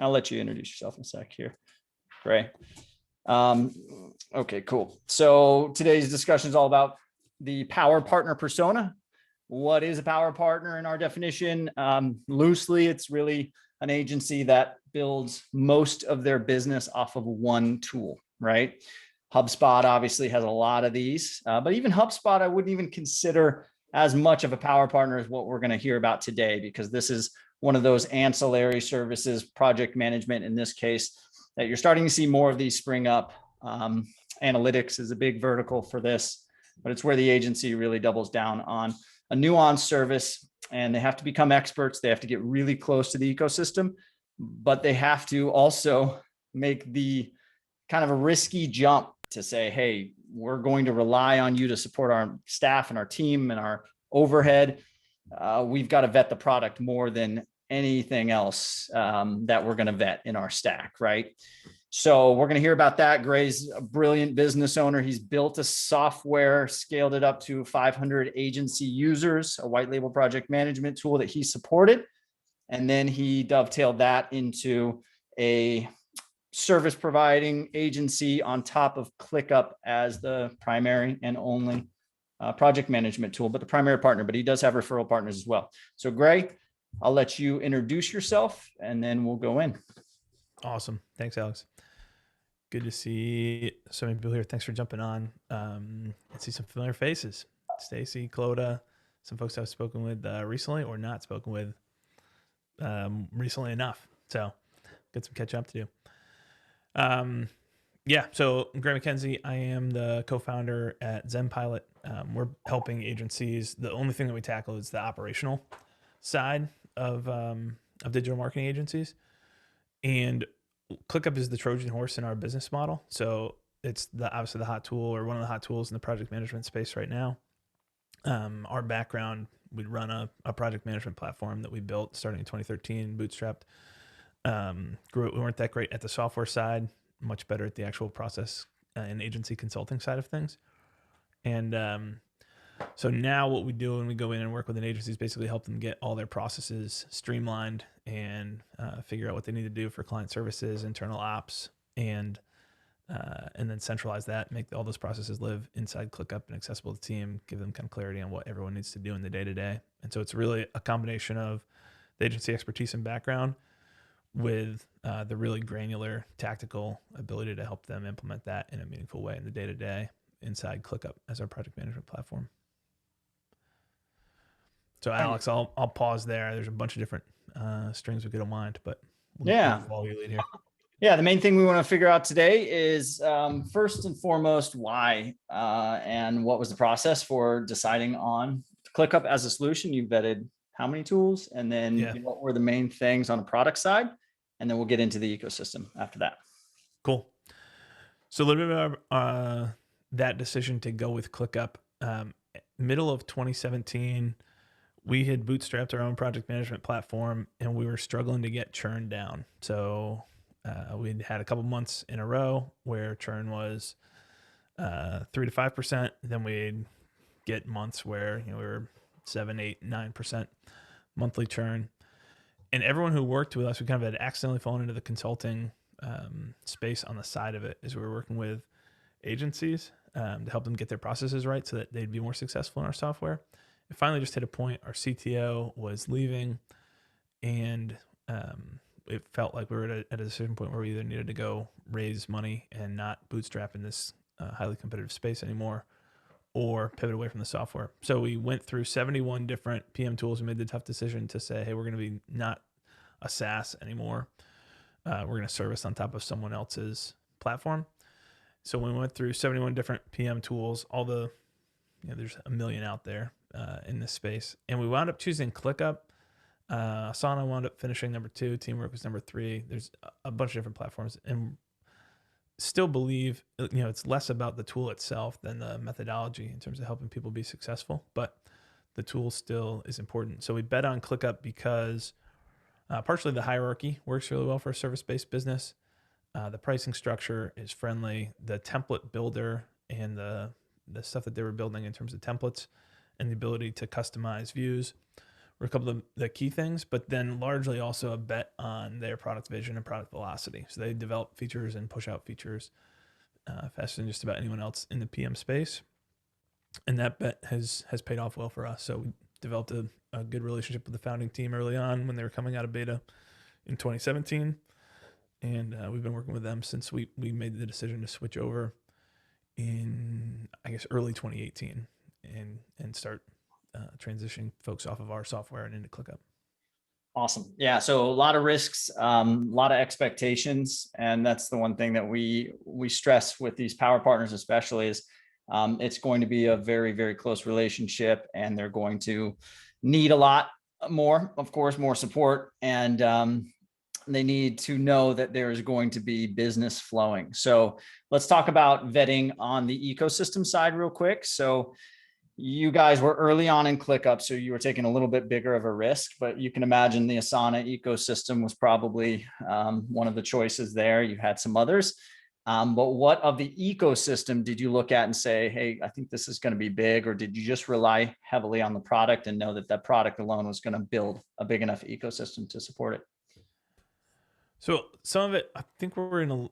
I'll let you introduce yourself in a sec here. Gray. Okay, cool. So today's discussion is all about the power partner persona. What is a power partner in our definition? Loosely, it's really an agency that builds most of their business off of one tool, right? HubSpot obviously has a lot of these, but even HubSpot, I wouldn't even consider as much of a power partner as what we're going to hear about today, because this is one of those ancillary services, project management in this case, that you're starting to see more of these spring up. Analytics is a big vertical for this, but it's where the agency really doubles down on a nuanced service, and they have to become experts. They have to get really close to the ecosystem, but they have to also make the kind of a risky jump to say, hey, we're going to rely on you to support our staff and our team and our overhead. We've got to vet the product more than anything else that we're going to vet in our stack, right? So we're going to hear about that. Gray's a brilliant business owner. He's built a software, scaled it up to 500 agency users, a white label project management tool that he supported. And then he dovetailed that into a service providing agency on top of ClickUp as the primary and only project management tool, but the primary partner, but he does have referral partners as well. So Gray, I'll let you introduce yourself and then we'll go in. Awesome. Thanks, Alex. Good to see so many people here. Thanks for jumping on. Let's see some familiar faces. Stacy, Clodagh, some folks I've spoken with recently or not spoken with recently enough. So got some catch up to do. So I'm Gray McKenzie. I am the co-founder at ZenPilot. We're helping agencies. The only thing that we tackle is the operational side of digital marketing agencies. And ClickUp is the Trojan horse in our business model. So it's obviously the hot tool, or one of the hot tools in the project management space right now. Our background, we run a project management platform that we built starting in 2013, bootstrapped. We weren't that great at the software side, much better at the actual process and agency consulting side of things. And so now what we do when we go in and work with an agency is basically help them get all their processes streamlined and figure out what they need to do for client services, internal ops, and then centralize that, make all those processes live inside ClickUp and accessible to the team, give them kind of clarity on what everyone needs to do in the day-to-day. And so it's really a combination of the agency expertise and background with the really granular tactical ability to help them implement that in a meaningful way in the day-to-day inside ClickUp as our project management platform. So Alex, I'll pause there. There's a bunch of different strings we could unwind, but we'll follow your lead here. Yeah, the main thing we want to figure out today is first and foremost, why and what was the process for deciding on ClickUp as a solution. You vetted how many tools, and then what were the main things on the product side, and then we'll get into the ecosystem after that. Cool. So a little bit about that decision to go with ClickUp. Middle of 2017, we had bootstrapped our own project management platform, and we were struggling to get churn down. So we'd had a couple months in a row where churn was 3 to 5%. Then we'd get months where we were 7, 8, 9% monthly churn. And everyone who worked with us, we kind of had accidentally fallen into the consulting space on the side of it, as we were working with agencies to help them get their processes right so that they'd be more successful in our software. It finally just hit a point. Our CTO was leaving, and it felt like we were at a decision point where we either needed to go raise money and not bootstrap in this highly competitive space anymore, or pivot away from the software. So we went through 71 different PM tools and made the tough decision to say, hey, we're going to be not a SaaS anymore. We're going to service on top of someone else's platform. So we went through 71 different PM tools, there's a million out there in this space. And we wound up choosing ClickUp. Asana wound up finishing number 2. Teamwork was number 3. There's a bunch of different platforms, and still believe, it's less about the tool itself than the methodology in terms of helping people be successful, but the tool still is important. So we bet on ClickUp because partially the hierarchy works really well for a service-based business. The pricing structure is friendly. The template builder and the stuff that they were building in terms of templates and the ability to customize views were a couple of the key things, but then largely also a bet on their product vision and product velocity. So they develop features and push out features faster than just about anyone else in the PM space. And that bet has paid off well for us. So we developed a good relationship with the founding team early on when they were coming out of beta in 2017. And we've been working with them since we made the decision to switch over in, I guess, early 2018 and start transitioning folks off of our software and into ClickUp. Awesome. Yeah. So a lot of risks, a lot of expectations. And that's the one thing that we stress with these power partners, especially, is it's going to be a very, very close relationship, and they're going to need a lot more, of course, more support. And they need to know that there is going to be business flowing. So let's talk about vetting on the ecosystem side real quick. So you guys were early on in ClickUp, so you were taking a little bit bigger of a risk, but you can imagine the Asana ecosystem was probably one of the choices there. You had some others, but what of the ecosystem did you look at and say, hey, I think this is going to be big? Or did you just rely heavily on the product and know that that product alone was going to build a big enough ecosystem to support it? So some of it, I think we're in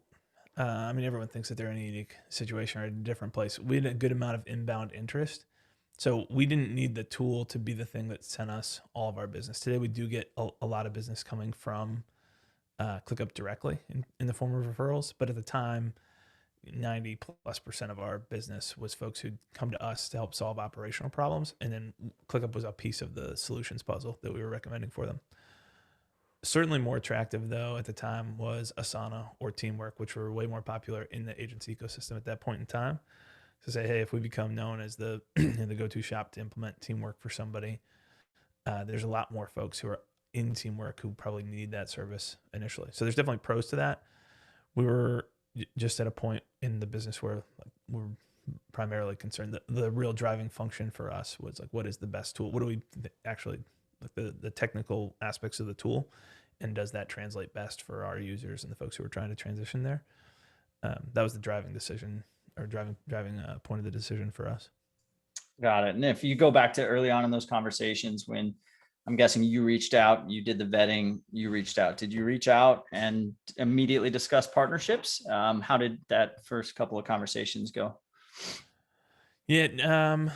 I mean, everyone thinks that they're in a unique situation or a different place. We had a good amount of inbound interest. So we didn't need the tool to be the thing that sent us all of our business. Today, we do get a lot of business coming from ClickUp directly in the form of referrals. But at the time, 90+% of our business was folks who'd come to us to help solve operational problems. And then ClickUp was a piece of the solutions puzzle that we were recommending for them. Certainly more attractive, though, at the time was Asana or Teamwork, which were way more popular in the agency ecosystem at that point in time. To say, hey, if we become known as the the go-to shop to implement Teamwork for somebody, there's a lot more folks who are in Teamwork who probably need that service initially. So there's definitely pros to that. We were just at a point in the business where we're primarily concerned that the real driving function for us was like, what is the best tool? What do we actually, like the technical aspects of the tool, and does that translate best for our users and the folks who are trying to transition there? That was the driving decision, or driving point of the decision for us. Got it. And if you go back to early on in those conversations, when I'm guessing you reached out, you did the vetting, you reached out, did you reach out and immediately discuss partnerships? How did that first couple of conversations go? Yeah.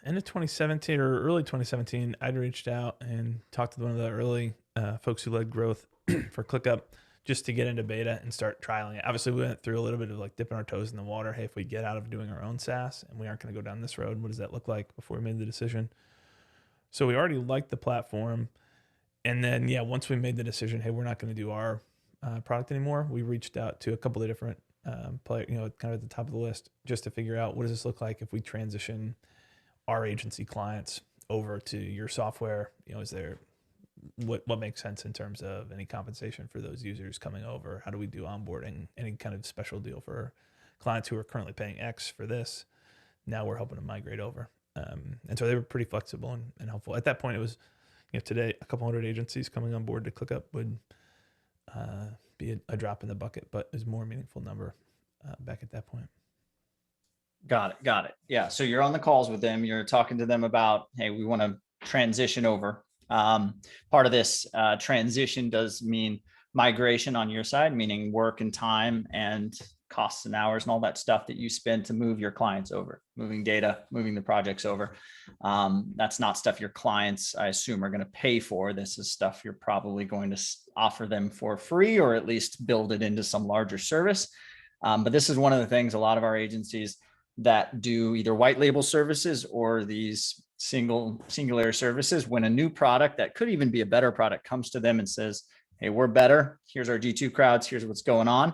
End of 2017 or early 2017, I'd reached out and talked to one of the early folks who led growth for ClickUp, just to get into beta and start trialing it. Obviously, we went through a little bit of like dipping our toes in the water. Hey, if we get out of doing our own SaaS and we aren't going to go down this road, what does that look like, before we made the decision? So we already liked the platform. And then, yeah, once we made the decision, hey, we're not going to do our product anymore, we reached out to a couple of different players, kind of at the top of the list, just to figure out, what does this look like if we transition our agency clients over to your software? Is there, what makes sense in terms of any compensation for those users coming over? How do we do onboarding? Any kind of special deal for clients who are currently paying X for this? Now we're helping them migrate over. And so they were pretty flexible and helpful. At that point, it was, today, a couple hundred agencies coming on board to ClickUp would be a drop in the bucket, but it was a more meaningful number back at that point. Got it. Yeah. So you're on the calls with them. You're talking to them about, hey, we want to transition over. Part of this transition does mean migration on your side, meaning work and time and costs and hours and all that stuff that you spend to move your clients over, moving data, moving the projects over. That's not stuff your clients, I assume, are going to pay for. This is stuff you're probably going to offer them for free, or at least build it into some larger service. But this is one of the things a lot of our agencies that do either white label services or these singular services, when a new product that could even be a better product comes to them and says, hey, we're better, here's our G2 crowds, here's what's going on.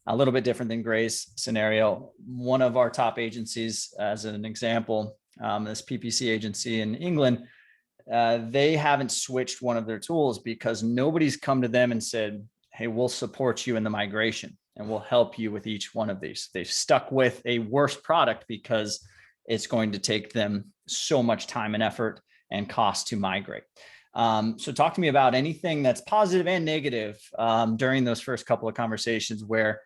A little bit different than Gray's scenario. One of our top agencies, as an example, this PPC agency in England, they haven't switched one of their tools because nobody's come to them and said, hey, we'll support you in the migration and we'll help you with each one of these. They've stuck with a worse product because it's going to take them so much time and effort and cost to migrate. So talk to me about anything that's positive and negative during those first couple of conversations where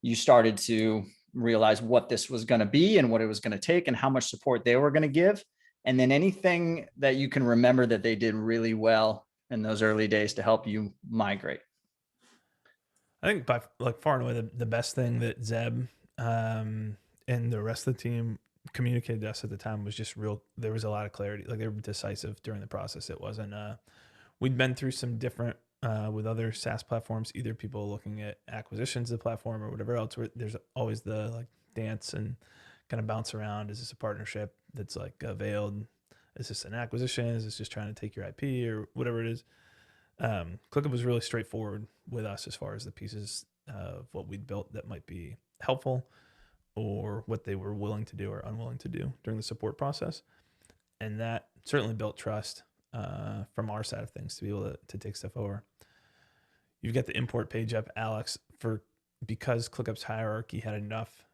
you started to realize what this was going to be and what it was going to take and how much support they were going to give. And then anything that you can remember that they did really well in those early days to help you migrate. I think by like far and away the best thing that Zeb and the rest of the team communicated to us at the time was just real. There was a lot of clarity. Like they were decisive during the process. It wasn't. We'd been through some different with other SaaS platforms, either people looking at acquisitions of the platform or whatever else. Where there's always the like dance and kind of bounce around. Is this a partnership that's like veiled? Is this an acquisition? Is this just trying to take your IP or whatever it is? ClickUp was really straightforward with us as far as the pieces of what we'd built that might be helpful or what they were willing to do or unwilling to do during the support process. And that certainly built trust from our side of things to be able to take stuff over. You've got the import page up, Alex, because ClickUp's hierarchy had enough.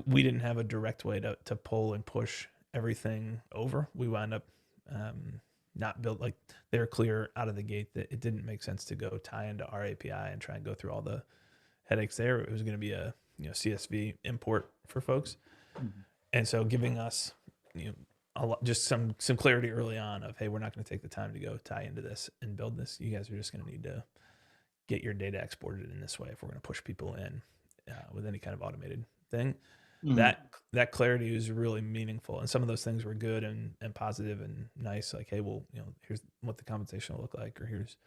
We didn't have a direct way to pull and push everything over. We wound up not built like they were clear out of the gate that it didn't make sense to go tie into our API and try and go through all the headaches there. It was going to be a CSV import for folks, and so giving us a lot, just some clarity early on of, hey, we're not going to take the time to go tie into this and build this. You guys are just going to need to get your data exported in this way if we're going to push people in with any kind of automated thing. That clarity was really meaningful, and some of those things were good and positive and nice. Like, hey, well, here's what the compensation will look like, or here's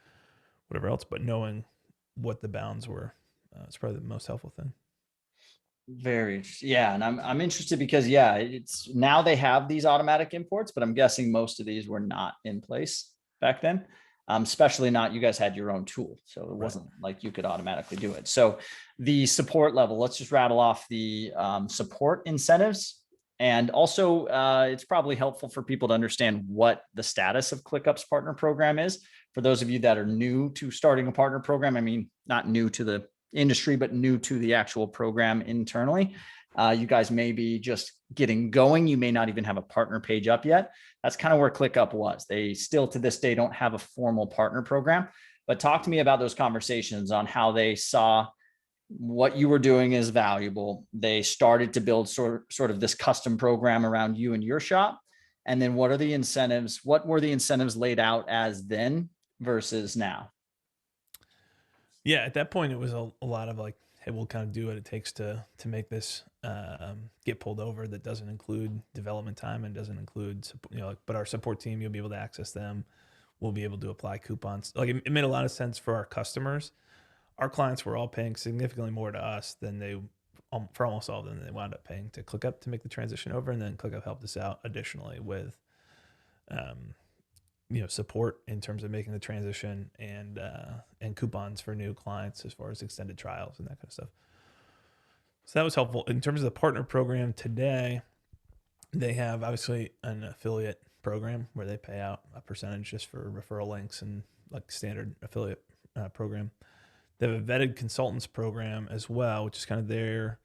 whatever else. But knowing what the bounds were, it's probably the most helpful thing. Very, yeah. And I'm interested because, yeah, it's now they have these automatic imports, but I'm guessing most of these were not in place back then. Especially not, you guys had your own tool. So it wasn't like you could automatically do it. So the support level, let's just rattle off the support incentives. And also it's probably helpful for people to understand what the status of ClickUp's partner program is. For those of you that are new to starting a partner program, I mean, not new to the industry, but new to the actual program internally. You guys may be just getting going. You may not even have a partner page up yet. That's kind of where ClickUp was. They still to this day don't have a formal partner program, but talk to me about those conversations on how they saw what you were doing is valuable. They started to build sort of this custom program around you and your shop. And then what are the incentives? What were the incentives laid out as then versus now? Yeah, at that point, it was a lot of like, hey, we'll kind of do what it takes to make this get pulled over. That doesn't include development time and doesn't include, but our support team, you'll be able to access them. We'll be able to apply coupons. Like it made a lot of sense for our customers. Our clients were all paying significantly more to us than they, for almost all of them, they wound up paying to ClickUp to make the transition over. And then ClickUp helped us out additionally with, support in terms of making the transition and coupons for new clients as far as extended trials and that kind of stuff. So that was helpful. In terms of the partner program today, they have obviously an affiliate program where they pay out a percentage just for referral links and like standard affiliate program. They have a vetted consultants program as well, which is kind of their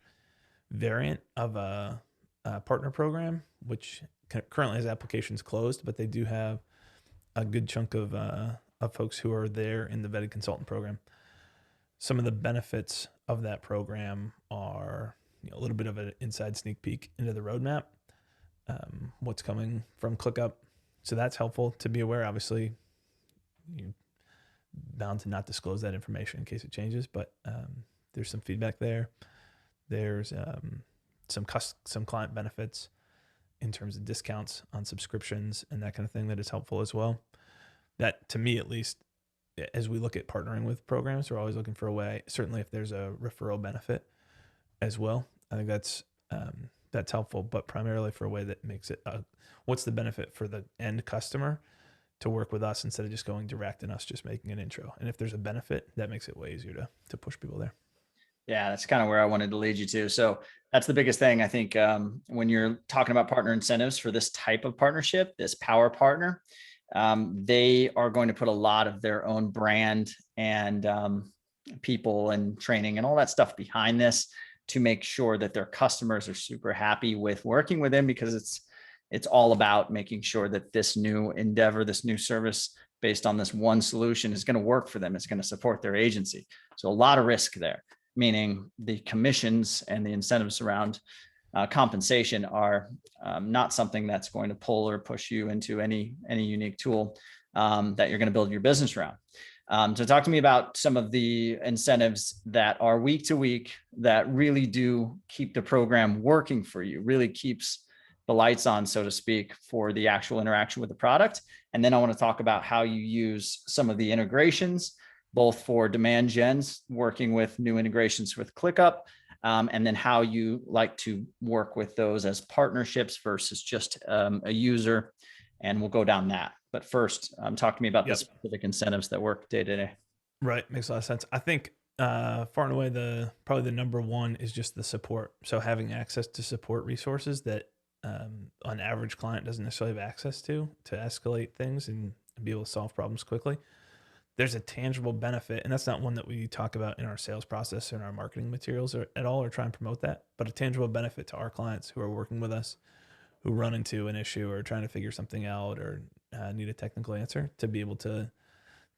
variant of a partner program, which currently has applications closed, but they do have a good chunk of folks who are there in the vetted consultant program. Some of the benefits of that program are a little bit of an inside sneak peek into the roadmap, what's coming from ClickUp. So that's helpful to be aware. Obviously, you're bound to not disclose that information in case it changes, but there's some feedback there. There's some client benefits in terms of discounts on subscriptions and that kind of thing that is helpful as well. That, to me at least, as we look at partnering with programs, we're always looking for a way, certainly if there's a referral benefit as well. I think that's helpful, but primarily for a way that makes it, what's the benefit for the end customer to work with us instead of just going direct and us just making an intro. And if there's a benefit, that makes it way easier to push people there. Yeah, that's kind of where I wanted to lead you to. So that's the biggest thing, I think, when you're talking about partner incentives for this type of partnership, this power partner, they are going to put a lot of their own brand and people and training and all that stuff behind this to make sure that their customers are super happy with working with them, because it's all about making sure that this new endeavor, this new service based on this one solution is going to work for them. It's going to support their agency. So a lot of risk there, meaning the commissions and the incentives around compensation are not something that's going to pull or push you into any unique tool that you're going to build your business around. So talk to me about some of the incentives that are week to week that really do keep the program working for you, really keeps the lights on, so to speak, for the actual interaction with the product. And then I want to talk about how you use some of the integrations, both for demand gens, working with new integrations with ClickUp, and then how you like to work with those as partnerships versus just a user. And we'll go down that. But first, talk to me about the specific incentives that work day to day. Right. Makes a lot of sense. I think far and away, probably the number one is just the support. So having access to support resources that an average client doesn't necessarily have access to escalate things and be able to solve problems quickly. There's a tangible benefit, and that's not one that we talk about in our sales process or in our marketing materials or at all, or try and promote that, but a tangible benefit to our clients who are working with us, who run into an issue or trying to figure something out or need a technical answer, to be able to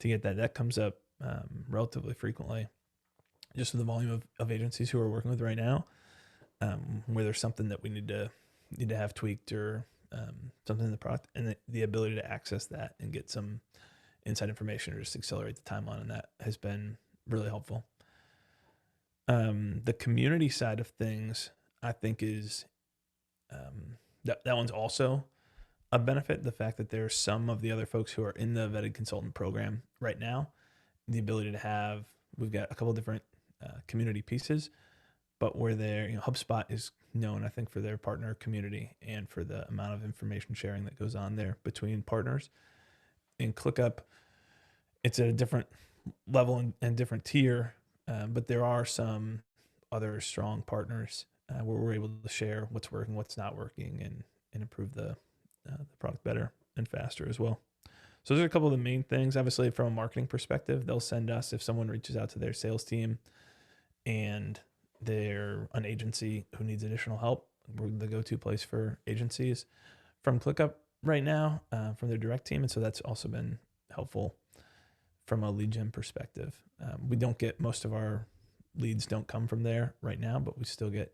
get that comes up relatively frequently, just with the volume of agencies who are working with right now, where there's something that we need to have tweaked or something in the product, and the ability to access that and get some inside information or just accelerate the timeline, and that has been really helpful. The community side of things, I think, is that one's also a benefit. The fact that there's some of the other folks who are in the vetted consultant program right now, the ability to we've got a couple of different community pieces, but where HubSpot is known, I think, for their partner community and for the amount of information sharing that goes on there between partners. In ClickUp, it's at a different level and different tier, but there are some other strong partners where we're able to share what's working, what's not working, and improve the product better and faster as well. So those are a couple of the main things. Obviously, from a marketing perspective, they'll send us, if someone reaches out to their sales team and they're an agency who needs additional help, we're the go-to place for agencies from ClickUp right now, from their direct team. And so that's also been helpful from a lead gen perspective. We don't get, most of our leads don't come from there right now, but we still get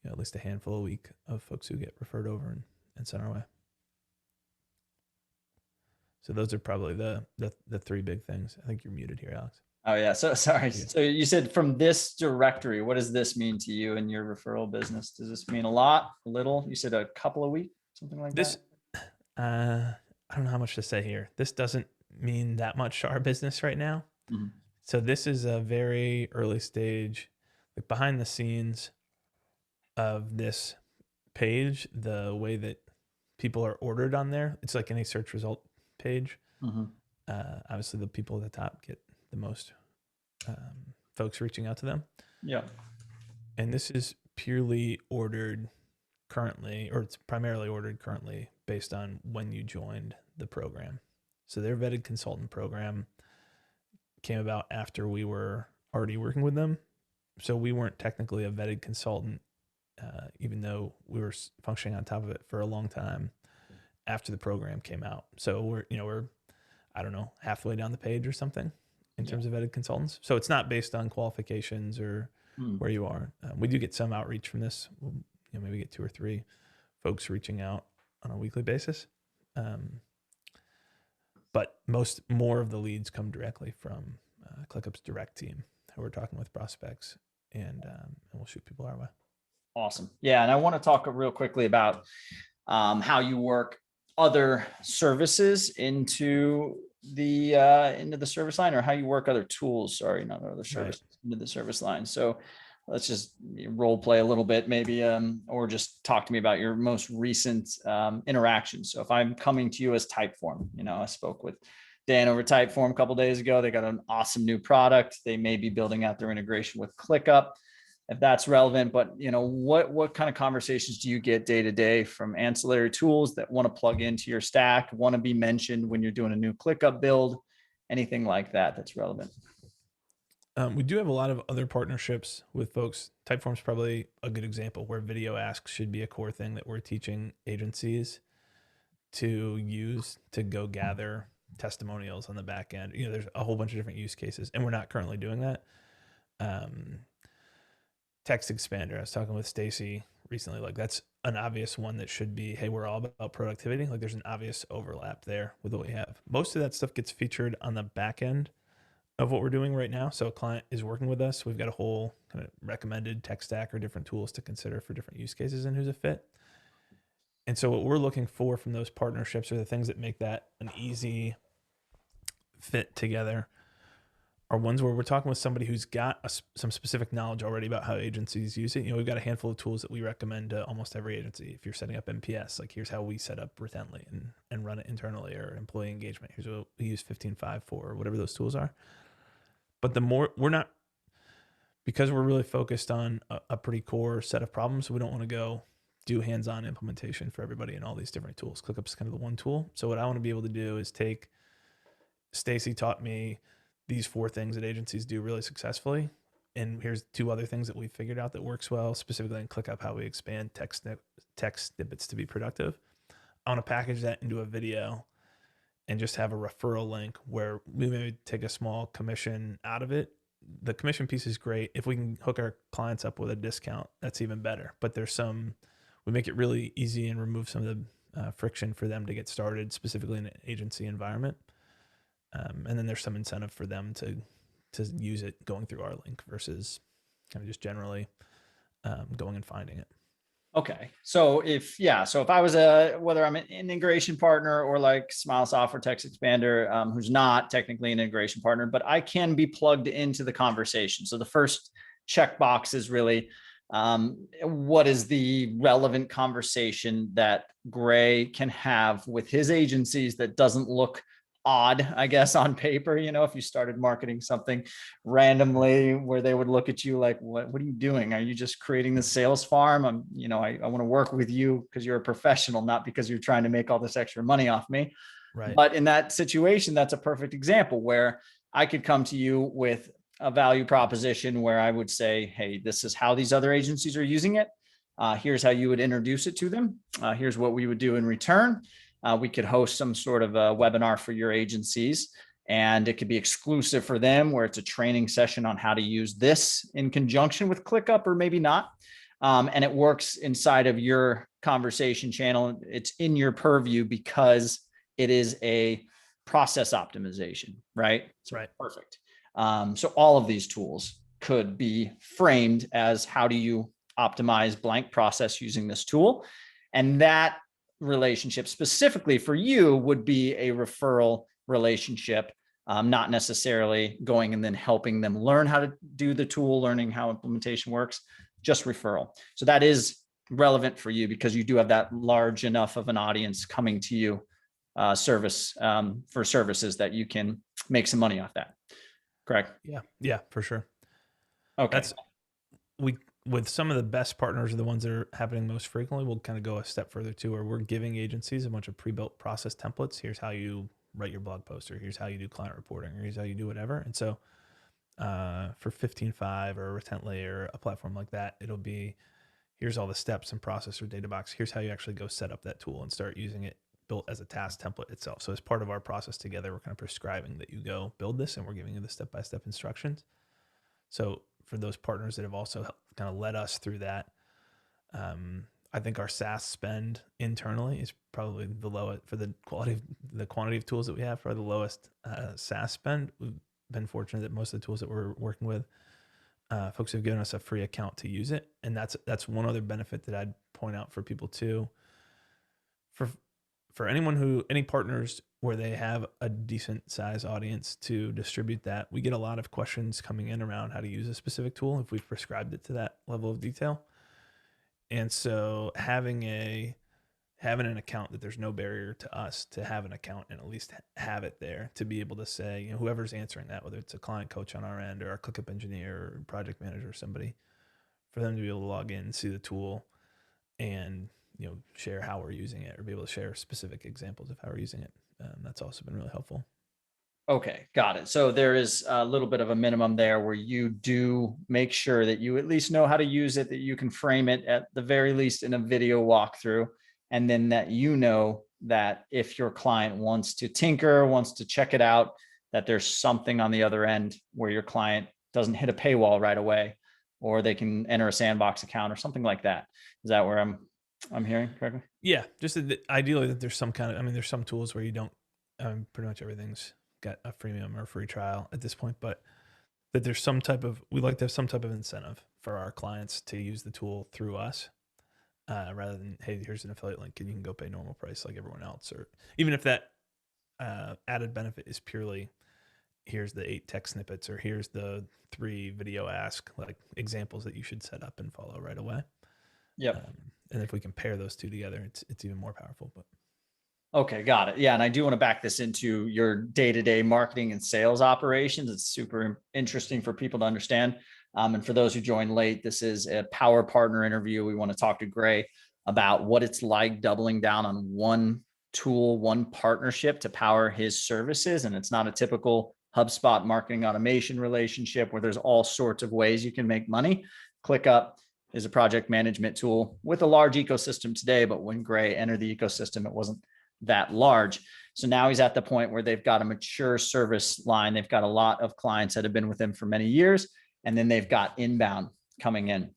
at least a handful a week of folks who get referred over and sent our way. So those are probably the three big things. I think you're muted here, Alex. Oh yeah. So sorry. So you said from this directory, what does this mean to you and your referral business? Does this mean a lot, a little? You said a couple of weeks, something like that? I don't know how much to say here. This doesn't mean that much to our business right now. Mm-hmm. So this is a very early stage, like behind the scenes of this page, the way that people are ordered on there. It's like any search result page. Mm-hmm. Obviously, the people at the top get the most folks reaching out to them. Yeah. And this is purely ordered currently, or it's primarily ordered currently based on when you joined the program. So their vetted consultant program came about after we were already working with them. So we weren't technically a vetted consultant, even though we were functioning on top of it for a long time after the program came out. So we're I don't know, halfway down the page or something in terms of vetted consultants. So it's not based on qualifications or where you are. We do get some outreach from this. We'll, maybe get 2 or 3 folks reaching out on a weekly basis. But more of the leads come directly from ClickUp's direct team, who we're talking with prospects, and we'll shoot people our way. Awesome. Yeah. And I want to talk real quickly about how you work other services into the service line, or how you work other tools. Sorry, not other services into the service line. So let's just role play a little bit, maybe, or just talk to me about your most recent interactions. So if I'm coming to you as Typeform, I spoke with Dan over Typeform a couple of days ago. They got an awesome new product. They may be building out their integration with ClickUp, if that's relevant. But what kind of conversations do you get day to day from ancillary tools that want to plug into your stack, want to be mentioned when you're doing a new ClickUp build, anything like that that's relevant? We do have a lot of other partnerships with folks. Typeform's probably a good example where video asks should be a core thing that we're teaching agencies to use to go gather testimonials on the back end. There's a whole bunch of different use cases, and we're not currently doing that. text expander. I was talking with Stacy recently. Like that's an obvious one that should be, hey, we're all about productivity. Like there's an obvious overlap there with what we have. Most of that stuff gets featured on the back end of what we're doing right now. So a client is working with us. We've got a whole kind of recommended tech stack or different tools to consider for different use cases and who's a fit. And so what we're looking for from those partnerships are the things that make that an easy fit together, are ones where we're talking with somebody who's got some specific knowledge already about how agencies use it. You know, we've got a handful of tools that we recommend to almost every agency. If you're setting up MPS, like here's how we set up Retently and run it internally, or employee engagement. Here's what we use 15.5 for, or whatever those tools are. But the more we're not, because we're really focused on a pretty core set of problems, we don't want to go do hands-on implementation for everybody in all these different tools. ClickUp is kind of the one tool. So what I want to be able to do is take, Stacy taught me these 4 things that agencies do really successfully, and here's 2 other things that we figured out that works well, specifically in ClickUp, how we expand text snippets to be productive. I want to package that into a video and just have a referral link where we maybe take a small commission out of it. The commission piece is great. If we can hook our clients up with a discount, that's even better. But we make it really easy and remove some of the friction for them to get started, specifically in an agency environment. And then there's some incentive for them to use it going through our link versus kind of just generally going and finding it. Okay. So if I was whether I'm an integration partner or like Smile Software Text Expander, who's not technically an integration partner, but I can be plugged into the conversation. So the first checkbox is really, what is the relevant conversation that Gray can have with his agencies that doesn't look odd, I guess, on paper. You know, if you started marketing something randomly where they would look at you like, what are you doing? Are you just creating the sales farm? I want to work with you because you're a professional, not because you're trying to make all this extra money off me. Right. But in that situation, that's a perfect example where I could come to you with a value proposition where I would say, hey, this is how these other agencies are using it. Here's how you would introduce it to them. Here's what we would do in return. We could host some sort of a webinar for your agencies, and it could be exclusive for them where it's a training session on how to use this in conjunction with ClickUp or maybe not. And it works inside of your conversation channel. It's in your purview because it is a process optimization, right? So right. Perfect. So all of these tools could be framed as how do you optimize blank process using this tool. And that relationship specifically for you would be a referral relationship, not necessarily going and then helping them learn how to do the tool, learning how implementation works, just referral. So that is relevant for you because you do have that large enough of an audience coming to you for services that you can make some money off that. Correct? Yeah, for sure. Okay. With some of the best partners are the ones that are happening most frequently. We'll kind of go a step further too, where we're giving agencies a bunch of pre-built process templates. Here's how you write your blog post, or here's how you do client reporting, or here's how you do whatever. And so for 15.5 or Retently or a platform like that, it'll be, here's all the steps and process or data box. Here's how you actually go set up that tool and start using it built as a task template itself. So as part of our process together, we're kind of prescribing that you go build this, and we're giving you the step-by-step instructions. So for those partners that have also kind of led us through that, I think our SaaS spend internally is probably the lowest for the quantity of tools that we have, probably the lowest SaaS spend. We've been fortunate that most of the tools that we're working with, folks have given us a free account to use it. And that's one other benefit that I'd point out for people too. For any partners where they have a decent size audience to distribute that, we get a lot of questions coming in around how to use a specific tool if we've prescribed it to that level of detail. And so having an account that there's no barrier to us to have an account and at least have it there to be able to say, you know, whoever's answering that, whether it's a client coach on our end or our ClickUp engineer or project manager or somebody, for them to be able to log in and see the tool and, you know, share how we're using it or be able to share specific examples of how we're using it. That's also been really helpful. Okay, got it. So there is a little bit of a minimum there where you do make sure that you at least know how to use it, that you can frame it at the very least in a video walkthrough, and then that you know that if your client wants to tinker, wants to check it out, that there's something on the other end where your client doesn't hit a paywall right away, or they can enter a sandbox account or something like that. Is that where I'm hearing correctly? Yeah, just ideally that there's some kind of, I mean, there's some tools where you don't, pretty much everything's got a freemium or free trial at this point, but that there's some type of, we like to have some type of incentive for our clients to use the tool through us, rather than, hey, here's an affiliate link and you can go pay normal price like everyone else. Or even if that added benefit is purely, here's the 8 text snippets, or here's the 3 video ask, like examples that you should set up and follow right away. Yep. And if we can pair those two together, it's even more powerful. But Okay, got it. Yeah, and I do want to back this into your day-to-day marketing and sales operations. It's super interesting for people to understand. And for those who joined late, this is a power partner interview. We want to talk to Gray about what it's like doubling down on one tool, one partnership to power his services. And it's not a typical HubSpot marketing automation relationship where there's all sorts of ways you can make money. ClickUp is a project management tool with a large ecosystem today, but when Gray entered the ecosystem, it wasn't that large. So now he's at the point where they've got a mature service line. They've got a lot of clients that have been with him for many years, and then they've got inbound coming in.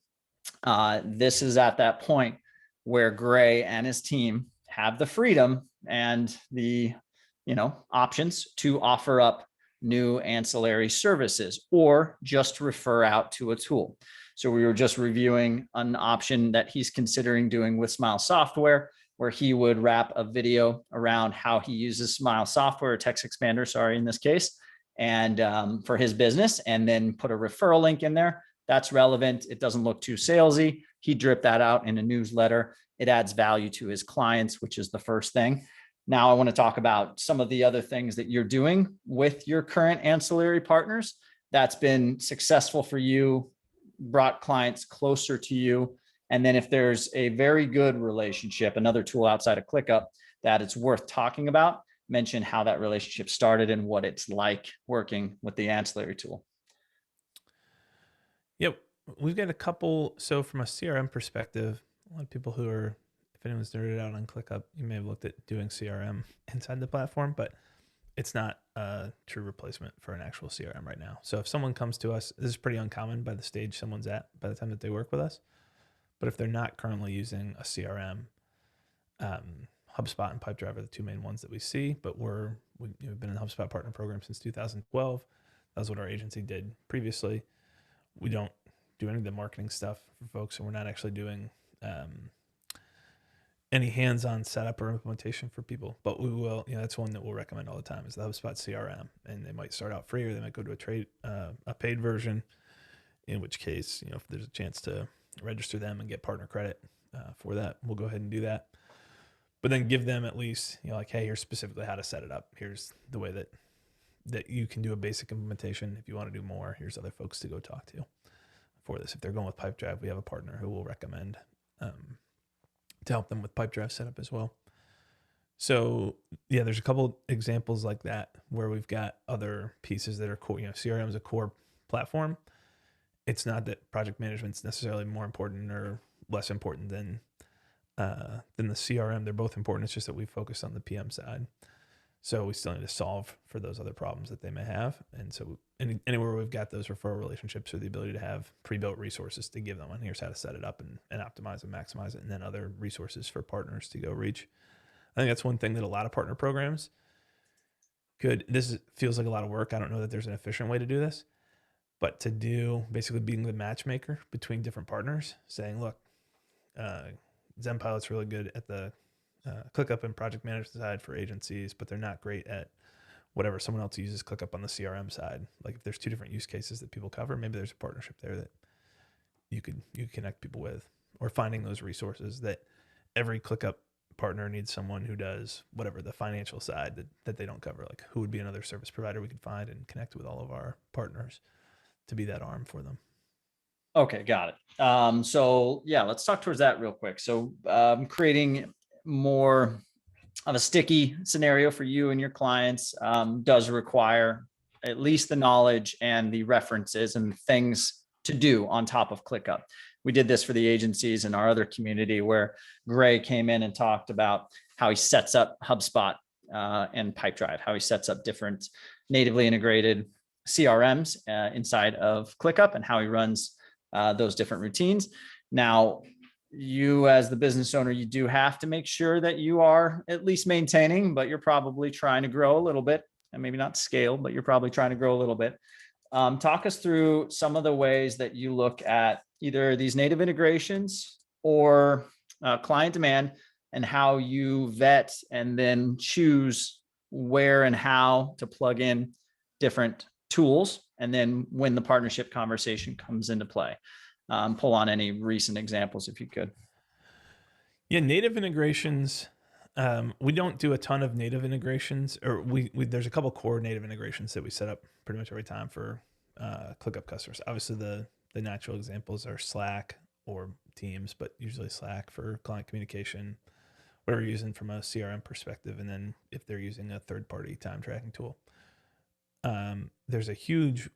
This is at that point where Gray and his team have the freedom and the, options to offer up new ancillary services or just refer out to a tool. So we were just reviewing an option that he's considering doing with Smile Software, where he would wrap a video around how he uses Smile Software, or Text Expander, sorry, in this case, and for his business, and then put a referral link in there. That's relevant. It doesn't look too salesy. He dripped that out in a newsletter. It adds value to his clients, which is the first thing. Now I want to talk about some of the other things that you're doing with your current ancillary partners that's been successful for you, brought clients closer to you. And then if there's a very good relationship, another tool outside of ClickUp that it's worth talking about, mention how that relationship started and what it's like working with the ancillary tool. Yep, we've got a couple. So from a CRM perspective, a lot of people who are, if anyone's nerded out on ClickUp, you may have looked at doing CRM inside the platform, but it's not a true replacement for an actual CRM right now. So if someone comes to us, this is pretty uncommon by the stage someone's at by the time that they work with us. But if they're not currently using a CRM, HubSpot and Pipedrive are the two main ones that we see. But we've been in the HubSpot partner program since 2012. That was what our agency did previously. We don't do any of the marketing stuff for folks, and we're not actually doing any hands-on setup or implementation for people. But we will, that's one that we'll recommend all the time is the HubSpot CRM. And they might start out free, or they might go to a paid version, in which case, if there's a chance to register them and get partner credit for that, we'll go ahead and do that. But then give them at least, like, hey, here's specifically how to set it up. Here's the way that you can do a basic implementation. If you want to do more, here's other folks to go talk to for this. If they're going with Pipedrive, we have a partner who will recommend to help them with Pipedrive setup as well. So yeah, there's a couple examples like that where we've got other pieces that are core. CRM is a core platform. It's not that project management's necessarily more important or less important than the CRM. They're both important. It's just that we focus on the PM side. So we still need to solve for those other problems that they may have. And so anywhere we've got those referral relationships or the ability to have pre-built resources to give them on here's how to set it up and optimize and maximize it, and then other resources for partners to go reach. I think that's one thing that a lot of partner programs feels like a lot of work. I don't know that there's an efficient way to do this. But to do basically being the matchmaker between different partners, saying, look, Zenpilot's really good at the ClickUp and project management side for agencies, but they're not great at whatever someone else uses ClickUp on the CRM side. Like if there's two different use cases that people cover, maybe there's a partnership there that you could connect people with, or finding those resources that every ClickUp partner needs someone who does whatever the financial side that they don't cover. Like who would be another service provider we could find and connect with all of our partners to be that arm for them. Okay, got it. So yeah, let's talk towards that real quick. So creating more of a sticky scenario for you and your clients does require at least the knowledge and the references and things to do on top of ClickUp. We did this for the agencies in our other community where Gray came in and talked about how he sets up HubSpot and Pipedrive, how he sets up different natively integrated CRMs inside of ClickUp, and how he runs those different routines. Now, you as the business owner, you do have to make sure that you are at least maintaining, but you're probably trying to grow a little bit, and maybe not scale, but you're probably trying to grow a little bit. Talk us through some of the ways that you look at either these native integrations or client demand, and how you vet and then choose where and how to plug in different tools. And then when the partnership conversation comes into play, pull on any recent examples if you could. Yeah, native integrations. We don't do a ton of native integrations, or we there's a couple core native integrations that we set up pretty much every time for ClickUp customers. Obviously, the natural examples are Slack or Teams, but usually Slack for client communication, whatever you're using from a CRM perspective, and then if they're using a third-party time tracking tool. There's a huge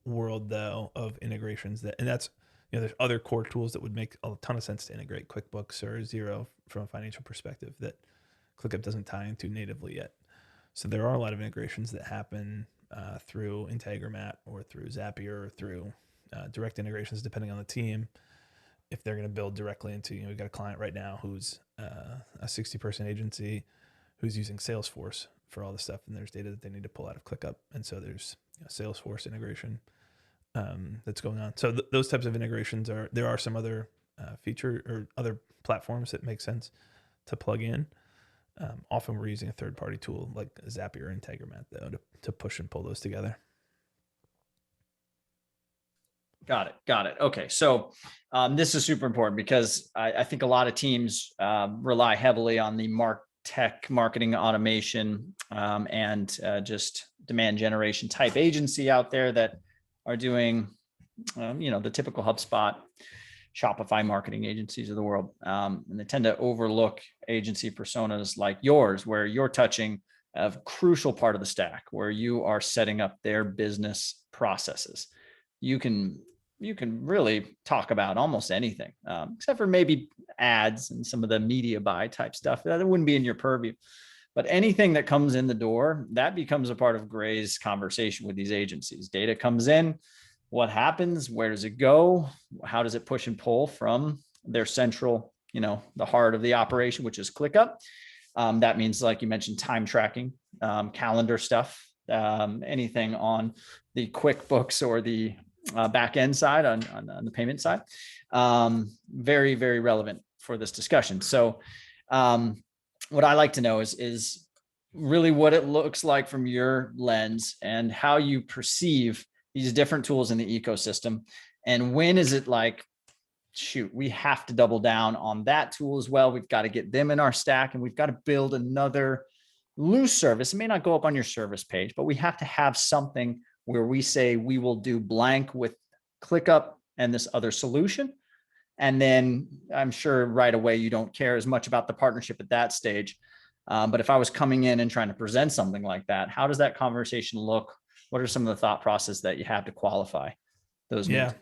world though of integrations and that's, there's other core tools that would make a ton of sense to integrate, QuickBooks or Xero from a financial perspective, that ClickUp doesn't tie into natively yet. So there are a lot of integrations that happen through Integromat or through Zapier or through direct integrations, depending on the team. If they're going to build directly into, we've got a client right now who's a 60-person agency who's using Salesforce for all the stuff, and there's data that they need to pull out of ClickUp, and so there's Salesforce integration that's going on. So those types of integrations there are some other feature or other platforms that make sense to plug in. Often we're using a third-party tool like Zapier or Integromat though to push and pull those together. Got it. Okay. So this is super important because I think a lot of teams rely heavily on the tech marketing automation and just demand generation type agency out there that are doing, the typical HubSpot, Shopify marketing agencies of the world. And they tend to overlook agency personas like yours, where you're touching a crucial part of the stack, where you are setting up their business processes. You can really talk about almost anything, except for maybe ads and some of the media buy type stuff that wouldn't be in your purview. But anything that comes in the door, that becomes a part of Gray's conversation with these agencies. Data comes in, what happens? Where does it go? How does it push and pull from their central, the heart of the operation, which is ClickUp? That means, like you mentioned, time tracking, calendar stuff, anything on the QuickBooks or the back end side on the payment side. Very, very relevant for this discussion. So what I like to know is really what it looks like from your lens and how you perceive these different tools in the ecosystem. And when is it like, shoot, we have to double down on that tool as well. We've got to get them in our stack, and we've got to build another loose service. It may not go up on your service page, but we have to have something where we say we will do blank with ClickUp and this other solution. And then I'm sure right away you don't care as much about the partnership at that stage. But if I was coming in and trying to present something like that, how does that conversation look? What are some of the thought process that you have to qualify those needs?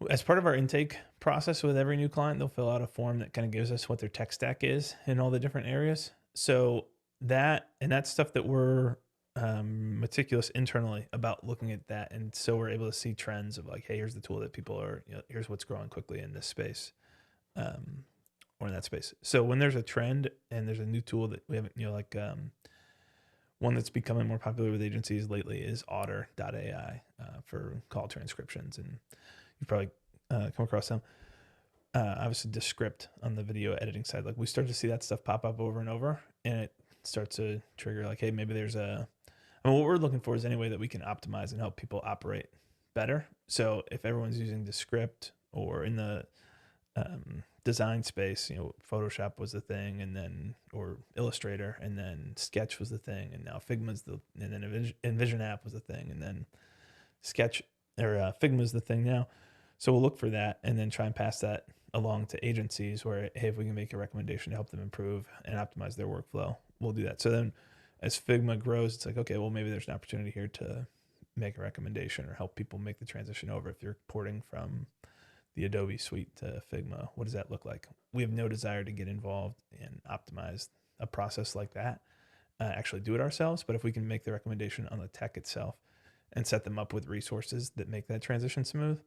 As part of our intake process with every new client, they'll fill out a form that kind of gives us what their tech stack is in all the different areas. So that's stuff that we're meticulous internally about looking at that. And so we're able to see trends of like, hey, here's the tool that people are, here's what's growing quickly in this space, or in that space. So when there's a trend and there's a new tool that we haven't, one that's becoming more popular with agencies lately is Otter.ai for call transcriptions. And you've probably come across them. Obviously Descript on the video editing side. Like we start to see that stuff pop up over and over, and it starts to trigger like, hey, maybe there's what we're looking for is any way that we can optimize and help people operate better. So if everyone's using Descript or in the design space, Photoshop was the thing, and then, or Illustrator, and then Sketch was the thing, and now Figma's and then Envision app was the thing, and then Sketch or Figma's the thing now. So we'll look for that and then try and pass that along to agencies where, hey, if we can make a recommendation to help them improve and optimize their workflow, we'll do that. So then as Figma grows, it's like, okay, well, maybe there's an opportunity here to make a recommendation or help people make the transition over. If you're porting from the Adobe suite to Figma, what does that look like? We have no desire to get involved and optimize a process like that, actually do it ourselves. But if we can make the recommendation on the tech itself and set them up with resources that make that transition smooth.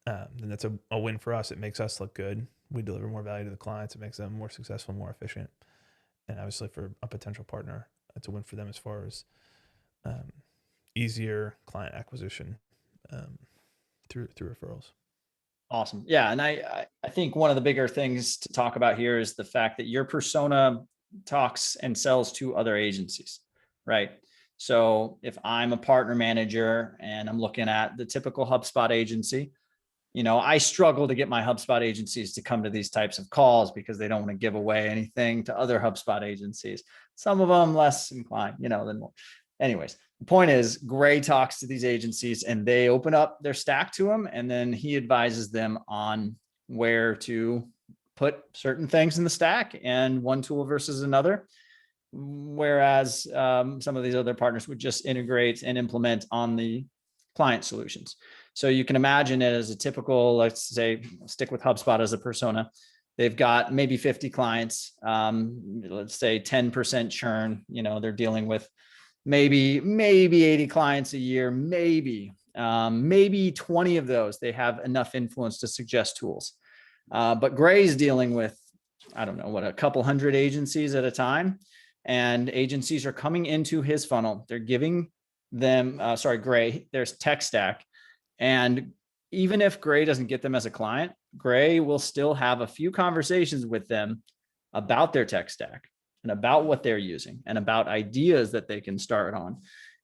Then that's a win for us. It makes us look good. We deliver more value to the clients. It makes them more successful, more efficient. And obviously for a potential partner, it's a win for them as far as easier client acquisition through referrals. Awesome. Yeah. And I think one of the bigger things to talk about here is the fact that your persona talks and sells to other agencies, right? So if I'm a partner manager and I'm looking at the typical HubSpot agency, I struggle to get my HubSpot agencies to come to these types of calls because they don't want to give away anything to other HubSpot agencies. Some of them less inclined, than more. Anyways, the point is Gray talks to these agencies and they open up their stack to him. And then he advises them on where to put certain things in the stack and one tool versus another. Whereas some of these other partners would just integrate and implement on the client solutions. So you can imagine it as a typical, let's say, stick with HubSpot as a persona. They've got maybe 50 clients, let's say 10% churn, they're dealing with maybe 80 clients a year, maybe 20 of those, they have enough influence to suggest tools. But Gray's dealing with, I don't know, a couple hundred agencies at a time, and agencies are coming into his funnel. They're giving them, Gray, there's tech stack. And even if Gray doesn't get them as a client, Gray will still have a few conversations with them about their tech stack and about what they're using and about ideas that they can start on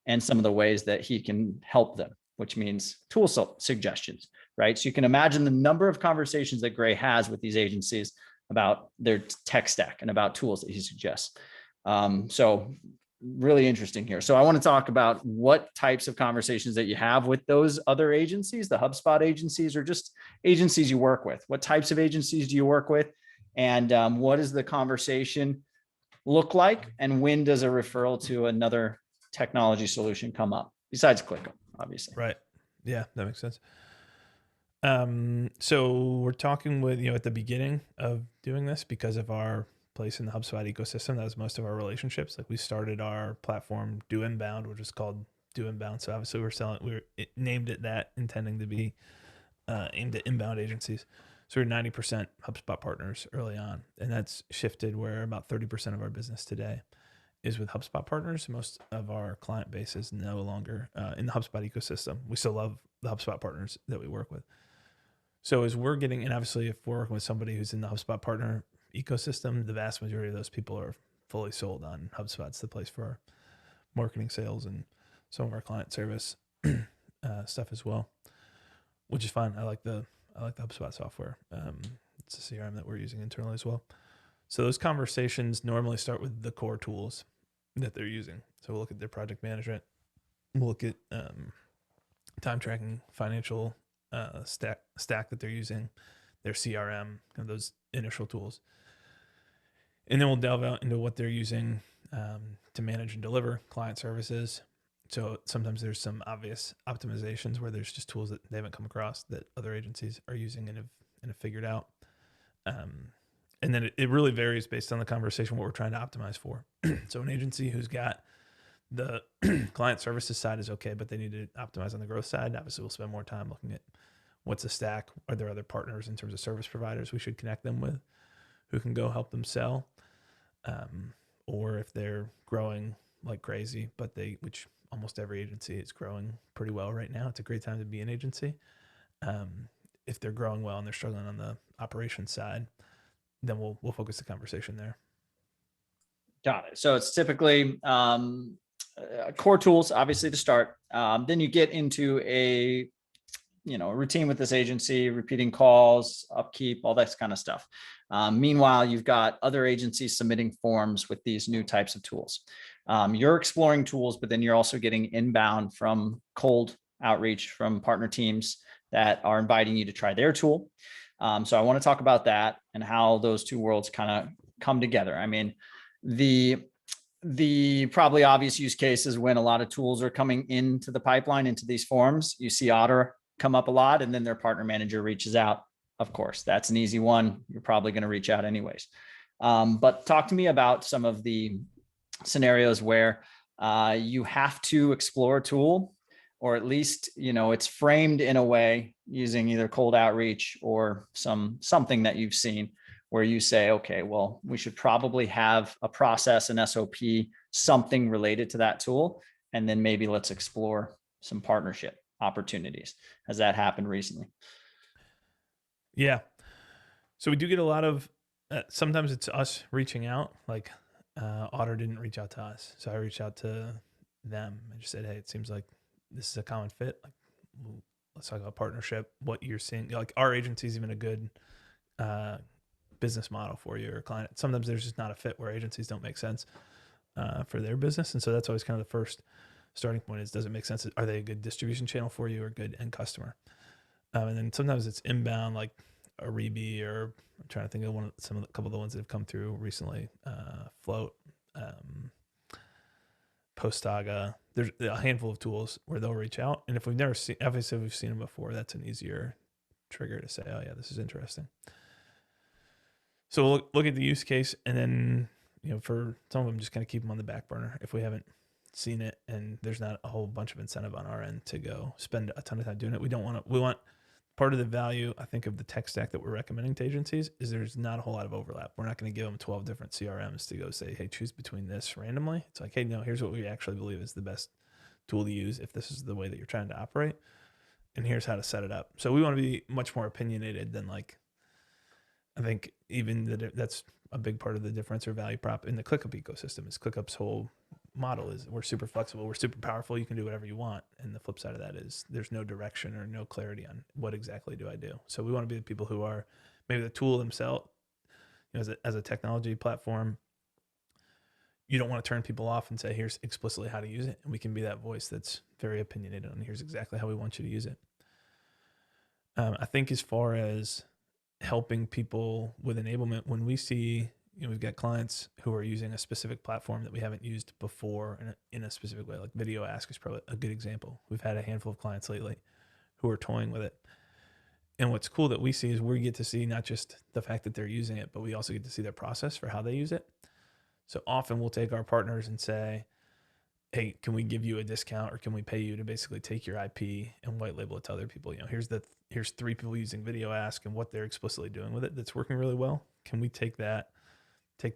and some of the ways that he can help them, which means tool suggestions, right? So you can imagine the number of conversations that Gray has with these agencies about their tech stack and about tools that he suggests. So really interesting here. So I want to talk about what types of conversations that you have with those other agencies, the HubSpot agencies, or just agencies you work with. What types of agencies do you work with? And what does the conversation look like? And when does a referral to another technology solution come up besides ClickUp, obviously? Right. Yeah, that makes sense. So we're talking with, at the beginning of doing this, because of our place in the HubSpot ecosystem, that was most of our relationships. Like we started our platform Do Inbound, which is called Do Inbound. So obviously we named it that, intending to be aimed at inbound agencies. So we're 90% HubSpot partners early on, and that's shifted where about 30% of our business today is with HubSpot partners. Most of our client base is no longer in the HubSpot ecosystem. We still love the HubSpot partners that we work with. So as we're getting, and obviously if we're working with somebody who's in the HubSpot partner ecosystem, the vast majority of those people are fully sold on HubSpot. It's the place for our marketing, sales, and some of our client service stuff as well, which is fine. I like the HubSpot software. It's a CRM that we're using internally as well. So those conversations normally start with the core tools that they're using. So we'll look at their project management. We'll look at time tracking, financial stack that they're using, their CRM, those initial tools. And then we'll delve out into what they're using to manage and deliver client services. So sometimes there's some obvious optimizations where there's just tools that they haven't come across that other agencies are using and have figured out. And then it really varies based on the conversation, what we're trying to optimize for. So an agency who's got the client services side is okay, but they need to optimize on the growth side. Obviously, we'll spend more time looking at what's a stack. Are there other partners in terms of service providers we should connect them with who can go help them sell? Or if they're growing like crazy, which almost every agency is growing pretty well right now. It's a great time to be an agency. If they're growing well and they're struggling on the operations side, then we'll focus the conversation there. Got it. So it's typically core tools, obviously, to start. Then you get into a routine with this agency, repeating calls, upkeep, all that kind of stuff. Meanwhile, you've got other agencies submitting forms with these new types of tools. You're exploring tools, but then you're also getting inbound from cold outreach from partner teams that are inviting you to try their tool. So I want to talk about that and how those two worlds kind of come together. I mean, the probably obvious use case is when a lot of tools are coming into the pipeline, into these forms. You see Otter come up a lot, and then their partner manager reaches out. Of course, that's an easy one. You're probably going to reach out anyways. But talk to me about some of the scenarios where you have to explore a tool, or at least, it's framed in a way using either cold outreach or something that you've seen where you say, okay, well, we should probably have a process, an SOP, something related to that tool. And then maybe let's explore some partnership opportunities. Has that happened recently? Yeah. So we do get a lot of, sometimes it's us reaching out, like Otter didn't reach out to us. So I reached out to them and just said, hey, it seems like this is a common fit. Like, let's talk about partnership, what you're seeing. Like our agency is even a good business model for you or client. Sometimes there's just not a fit where agencies don't make sense for their business. And so that's always kind of the first starting point is, does it make sense? Are they a good distribution channel for you or good end customer? And then sometimes it's inbound, like a Reby, or I'm trying to think of a couple of the ones that have come through recently. Float, Postaga. There's a handful of tools where they'll reach out, and if we've never seen, obviously we've seen them before, that's an easier trigger to say, oh yeah, this is interesting. So we'll look at the use case, and then for some of them, just kind of keep them on the back burner if we haven't seen it and there's not a whole bunch of incentive on our end to go spend a ton of time doing it. We want part of the value, I think, of the tech stack that we're recommending to agencies is there's not a whole lot of overlap. We're not going to give them 12 different CRMs to go say, hey, choose between this randomly. It's like, hey, no, here's what we actually believe is the best tool to use if this is the way that you're trying to operate. And here's how to set it up. So we want to be much more opinionated than I think even that's a big part of the difference or value prop in the ClickUp ecosystem is ClickUp's whole model is we're super flexible, we're super powerful, you can do whatever you want. And the flip side of that is there's no direction or no clarity on what exactly do I do. So we want to be the people who are maybe the tool themselves, as a technology platform. You don't want to turn people off and say, here's explicitly how to use it. And we can be that voice that's very opinionated on here's exactly how we want you to use it. I think as far as helping people with enablement, when we see, we've got clients who are using a specific platform that we haven't used before in a specific way, like Video Ask is probably a good example. We've had a handful of clients lately who are toying with it. And what's cool that we see is we get to see not just the fact that they're using it, but we also get to see their process for how they use it. So often we'll take our partners and say, hey, can we give you a discount or can we pay you to basically take your IP and white label it to other people? Here's 3 people using Video Ask and what they're explicitly doing with it that's working really well. Can we take the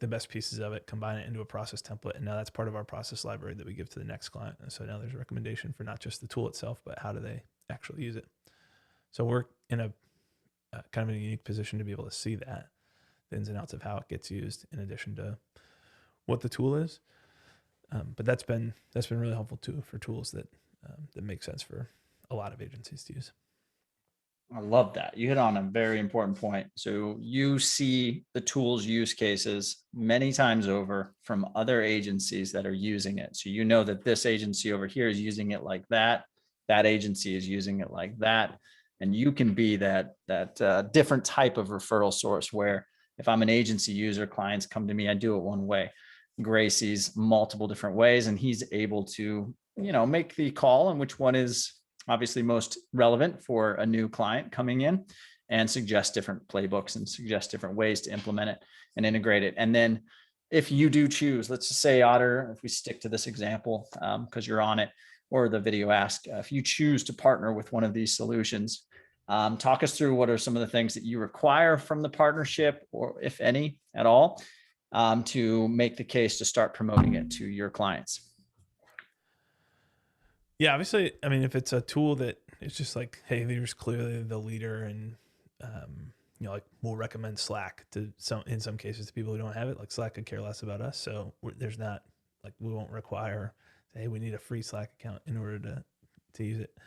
best pieces of it, combine it into a process template, and now that's part of our process library that we give to the next client. And so now there's a recommendation for not just the tool itself, but how do they actually use it. So we're in a kind of a unique position to be able to see that, the ins and outs of how it gets used in addition to what the tool is. But that's been really helpful too for tools that make sense for a lot of agencies to use. I love that. You hit on a very important point. So you see the tools use cases many times over from other agencies that are using it. So you know that this agency over here is using it like that. That agency is using it like that. And you can be that different type of referral source where if I'm an agency user, clients come to me, I do it one way. Gray sees multiple different ways and he's able to, make the call on which one is obviously most relevant for a new client coming in and suggest different playbooks and suggest different ways to implement it and integrate it. And then if you do choose, let's just say Otter, if we stick to this example, because you're on it, or the Video Ask, if you choose to partner with one of these solutions, talk us through what are some of the things that you require from the partnership, or if any at all, to make the case to start promoting it to your clients. Yeah, obviously, I mean, if it's a tool that it's just like, hey, there's clearly the leader, and like we'll recommend Slack in some cases to people who don't have it. Like Slack could care less about us, so there's not like we won't require, hey, we need a free Slack account in order to use it.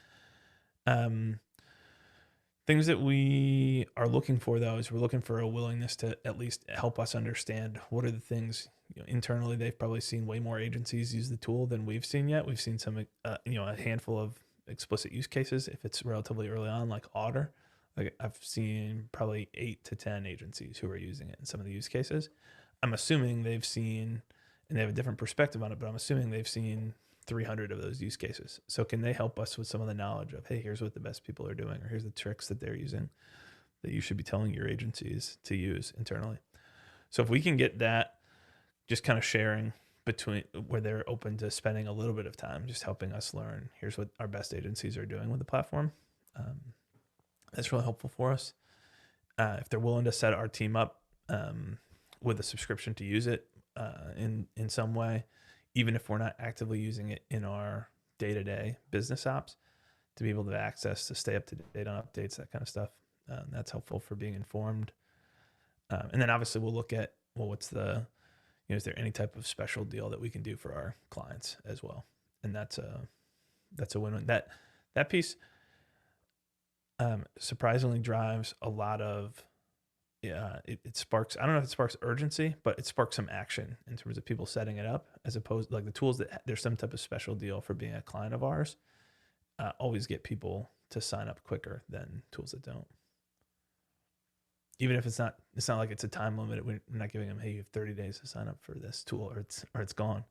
Things that we are looking for, though, is we're looking for a willingness to at least help us understand what are the things internally. They've probably seen way more agencies use the tool than we've seen yet. We've seen some, a handful of explicit use cases. If it's relatively early on, like Otter, like I've seen probably 8 to 10 agencies who are using it in some of the use cases. I'm assuming they've seen, and they have a different perspective on it, but I'm assuming they've seen 300 of those use cases. So can they help us with some of the knowledge of, hey, here's what the best people are doing, or here's the tricks that they're using that you should be telling your agencies to use internally. So if we can get that just kind of sharing between where they're open to spending a little bit of time just helping us learn. Here's what our best agencies are doing with the platform. That's really helpful for us. If they're willing to set our team up with a subscription to use it in some way, even if we're not actively using it in our day-to-day business ops, to be able to access to stay up to date on updates, that kind of stuff. That's helpful for being informed. And then obviously we'll look at, well, what's the, is there any type of special deal that we can do for our clients as well? And that's a win-win. That piece surprisingly drives a lot of, it sparks, I don't know if it sparks urgency, but it sparks some action in terms of people setting it up, as opposed like the tools that there's some type of special deal for being a client of ours, always get people to sign up quicker than tools that don't. Even if it's not like it's a time limit. We're not giving them, hey, you have 30 days to sign up for this tool, or it's gone.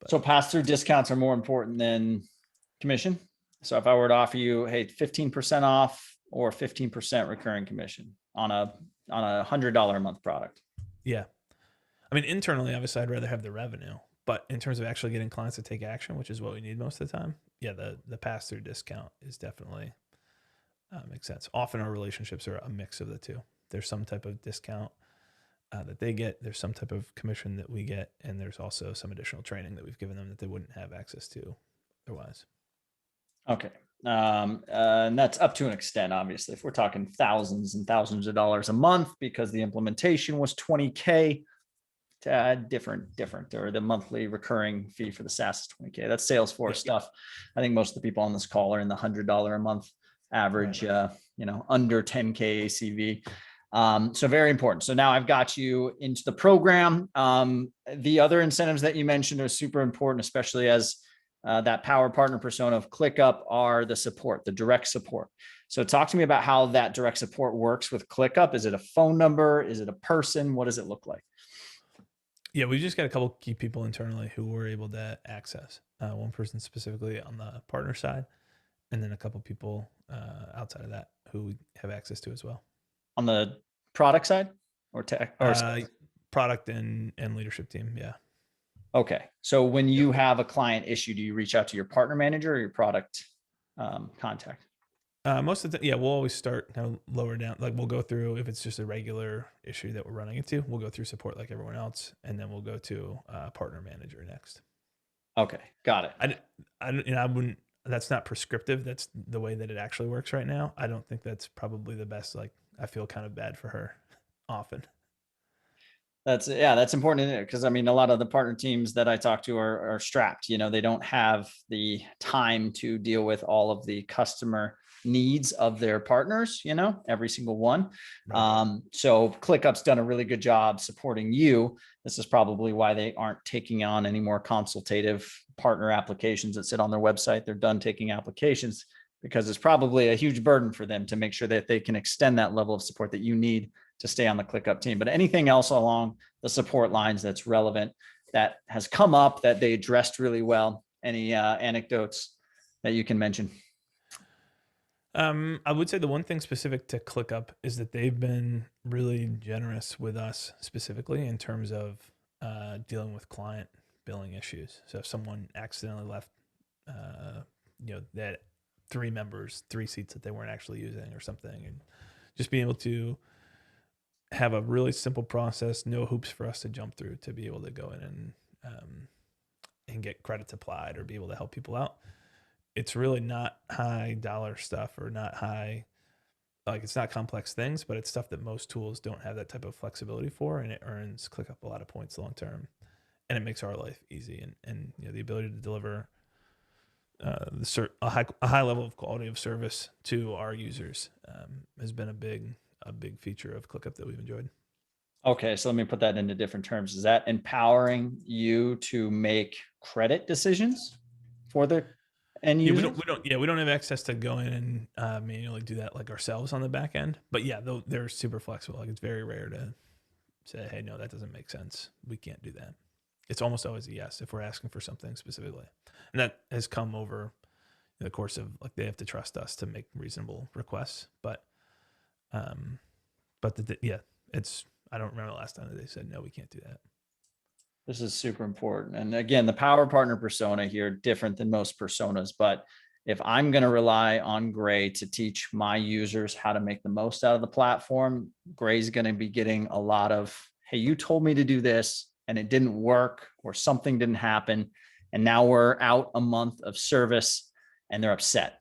So pass-through discounts are more important than commission. So if I were to offer you, hey, 15% off or 15% recurring commission on a $100 a month product. Yeah. I mean, internally, obviously, I'd rather have the revenue, but in terms of actually getting clients to take action, which is what we need most of the time, yeah, the pass-through discount is definitely makes sense. Often our relationships are a mix of the two. There's some type of discount that they get. There's some type of commission that we get, and there's also some additional training that we've given them that they wouldn't have access to otherwise. Okay. And that's up to an extent, obviously. If we're talking thousands and thousands of dollars a month because the implementation was $20K, different, or the monthly recurring fee for the SaaS is $20K. That's Salesforce stuff. I think most of the people on this call are in the $100 a month average, Right. Under 10K ACV. So very important. So now I've got you into the program. The other incentives that you mentioned are super important, especially as that power partner persona of ClickUp are the support, the direct support. So talk to me about how that direct support works with ClickUp. Is it a phone number? Is it a person? What does it look like? Yeah, we just got a couple key people internally who were able to access. One person specifically on the partner side, and then a couple people outside of that who we have access to as well. On the product side or tech or product and leadership team. Yeah. Okay. So when you have a client issue, do you reach out to your partner manager or your product contact? Most of the we'll always start kind of lower down. Like we'll go through, if it's just a regular issue that we're running into, we'll go through support like everyone else, and then we'll go to partner manager next. Okay, got it. I wouldn't. That's not prescriptive. That's the way that it actually works right now. I don't think that's probably the best. Like I feel kind of bad for her often. That's important because I mean, a lot of the partner teams that I talk to are strapped. They don't have the time to deal with all of the customer needs of their partners, every single one. Right. So ClickUp's done a really good job supporting you. This is probably why they aren't taking on any more consultative partner applications that sit on their website. They're done taking applications because it's probably a huge burden for them to make sure that they can extend that level of support that you need to stay on the ClickUp team. But anything else along the support lines that's relevant that has come up that they addressed really well? Any anecdotes that you can mention? I would say the one thing specific to ClickUp is that they've been really generous with us specifically in terms of dealing with client billing issues. So if someone accidentally left, that 3 seats that they weren't actually using or something, and just being able to have a really simple process, no hoops for us to jump through to be able to go in and get credits applied or be able to help people out. It's really not high dollar stuff or not high, like it's not complex things, but it's stuff that most tools don't have that type of flexibility for, and it earns ClickUp a lot of points long term, and it makes our life easy. And the ability to deliver a high level of quality of service to our users has been a big feature of ClickUp that we've enjoyed. Okay, so let me put that into different terms. Is that empowering you to make credit decisions for the end user? We don't have access to go in and manually do that like ourselves on the back end. But yeah, they're super flexible. Like it's very rare to say, hey, no, that doesn't make sense. We can't do that. It's almost always a yes if we're asking for something specifically, and that has come over the course of like they have to trust us to make reasonable requests. But it's I don't remember the last time that they said no, we can't do that. This is super important. And again, the power partner persona here, different than most personas. But if I'm going to rely on Gray to teach my users how to make the most out of the platform, Gray's going to be getting a lot of, hey, you told me to do this and it didn't work, or something didn't happen. And now we're out a month of service and they're upset.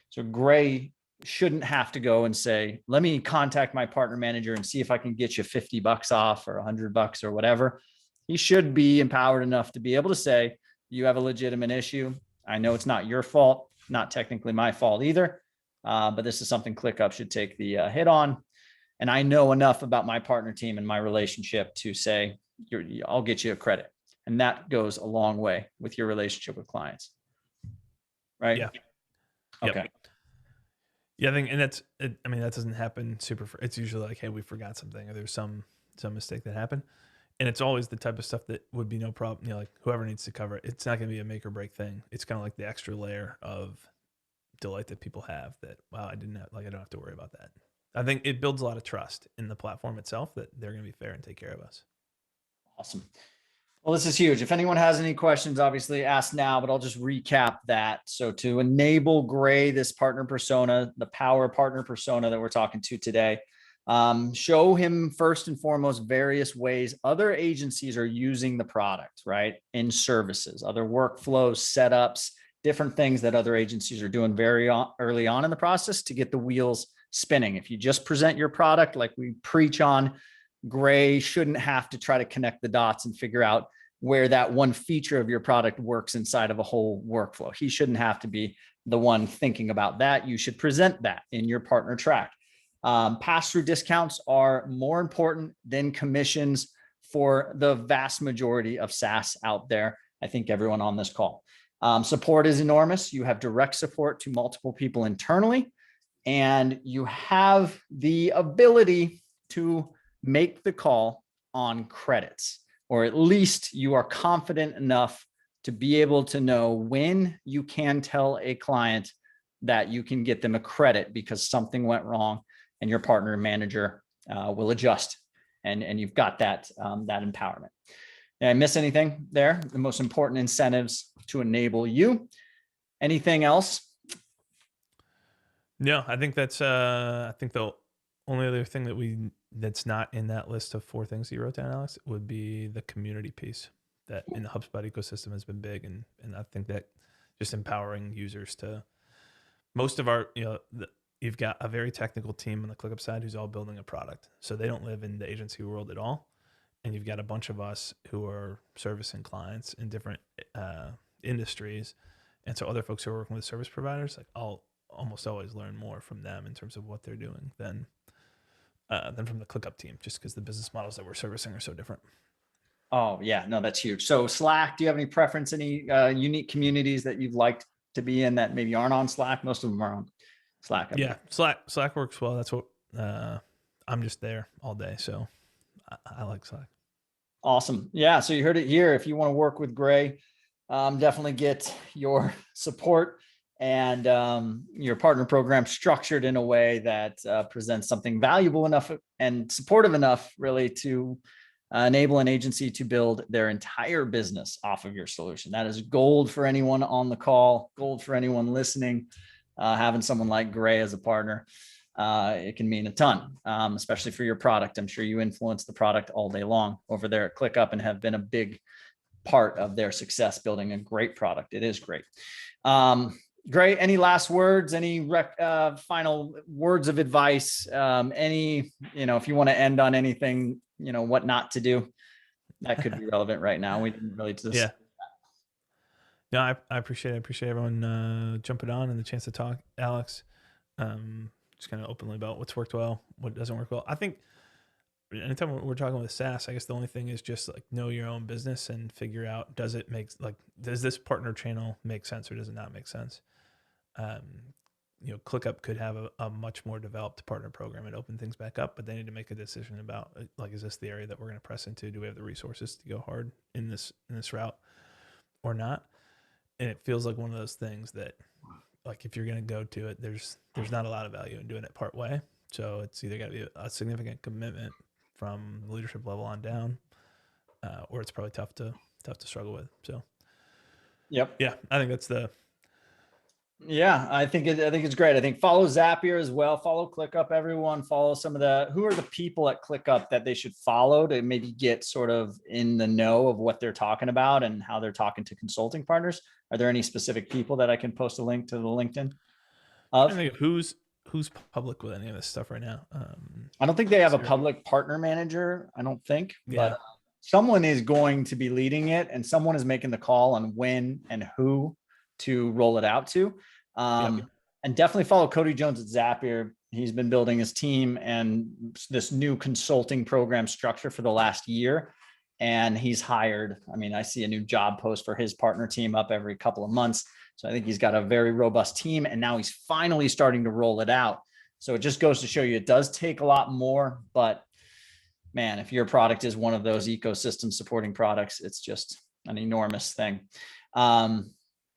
So Gray shouldn't have to go and say, let me contact my partner manager and see if I can get you $50 off or $100 or whatever. He should be empowered enough to be able to say, you have a legitimate issue. I know it's not your fault, not technically my fault either, but this is something ClickUp should take the hit on. And I know enough about my partner team and my relationship to say, I'll get you a credit. And that goes a long way with your relationship with clients. Right? Yeah. Okay. Yep. Yeah, I think, and that's, I mean, that doesn't happen it's usually like, hey, we forgot something, or there's some mistake that happened. And it's always the type of stuff that would be no problem. You know, like whoever needs to cover it, it's not going to be a make or break thing. It's kind of like the extra layer of delight that people have that, wow, I don't have to worry about that. I think it builds a lot of trust in the platform itself that they're going to be fair and take care of us. Awesome. Well, this is huge. If anyone has any questions, obviously ask now, but I'll just recap that. So to enable Gray, this partner persona, the power partner persona that we're talking to today, show him first and foremost various ways other agencies are using the product, right? In services, other workflows, setups, different things that other agencies are doing very early on in the process to get the wheels spinning. If you just present your product like we preach on, Gray shouldn't have to try to connect the dots and figure out where that one feature of your product works inside of a whole workflow. He shouldn't have to be the one thinking about that. You should present that in your partner track. Pass-through discounts are more important than commissions for the vast majority of SaaS out there. I think everyone on this call. Support is enormous. You have direct support to multiple people internally, and you have the ability to make the call on credits, or at least you are confident enough to be able to know when you can tell a client that you can get them a credit because something went wrong, and your partner manager will adjust, and you've got that empowerment. Did I miss anything there? The most important incentives to enable you. Anything else? No, I think that's I think the only other thing that's not in that list of 4 things you wrote down, Alex, would be the community piece that in the HubSpot ecosystem has been big, and I think that just empowering users to, most of our, you've got a very technical team on the ClickUp side who's all building a product, so they don't live in the agency world at all, and you've got a bunch of us who are servicing clients in different industries, and so other folks who are working with service providers, like I'll almost always learn more from them in terms of what they're doing than from the ClickUp team, just because the business models that we're servicing are so different. Oh yeah, no, that's huge. So Slack, do you have any preference, any unique communities that you've liked to be in that maybe aren't on Slack? Most of them are on Slack. Yeah, Slack works well. That's what I'm just there all day, so I like Slack. Awesome. Yeah, so you heard it here. If you want to work with Gray, definitely get your support and your partner program structured in a way that presents something valuable enough and supportive enough, really, to enable an agency to build their entire business off of your solution. That is gold for anyone on the call, gold for anyone listening. Having someone like Gray as a partner, it can mean a ton, especially for your product. I'm sure you influence the product all day long over there at ClickUp and have been a big part of their success building a great product. It is great. Great. Any last words? Any final words of advice? Any, if you want to end on anything, what not to do, that could be relevant right now. We didn't really just. Yeah. No, I appreciate it. I appreciate everyone jumping on and the chance to talk, Alex. Just kind of openly about what's worked well, what doesn't work well. I think anytime we're talking with SaaS, I guess the only thing is just like know your own business and figure out, does this partner channel make sense or does it not make sense? ClickUp could have a much more developed partner program and open things back up, but they need to make a decision about, like, is this the area that we're going to press into? Do we have the resources to go hard in this route or not? And it feels like one of those things that, like, if you're going to go to it, there's not a lot of value in doing it part way. So it's either got to be a significant commitment from the leadership level on down, or it's probably tough to struggle with. So Yep. yeah, I think that's Yeah, I think it's great. I think follow Zapier as well. Follow ClickUp, everyone. Follow some of who are the people at ClickUp that they should follow to maybe get sort of in the know of what they're talking about and how they're talking to consulting partners. Are there any specific people that I can post a link to the LinkedIn I of? think of who's public with any of this stuff right now. I don't think they have a Sarah. public partner manager. I don't think, Yeah. but someone is going to be leading it and someone is making the call on when and who to roll it out to. And definitely follow Cody Jones at Zapier. He's been building his team and this new consulting program structure for the last year. And he's hired, I mean, I see a new job post for his partner team up every couple of months. So I think he's got a very robust team and now he's finally starting to roll it out. So it just goes to show you, it does take a lot more, but man, if your product is one of those ecosystem supporting products, it's just an enormous thing.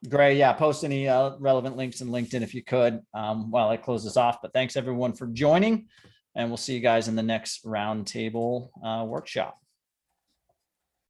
Gray, yeah, post any relevant links in LinkedIn if you could while I close this off. But thanks everyone for joining, and we'll see you guys in the next roundtable workshop.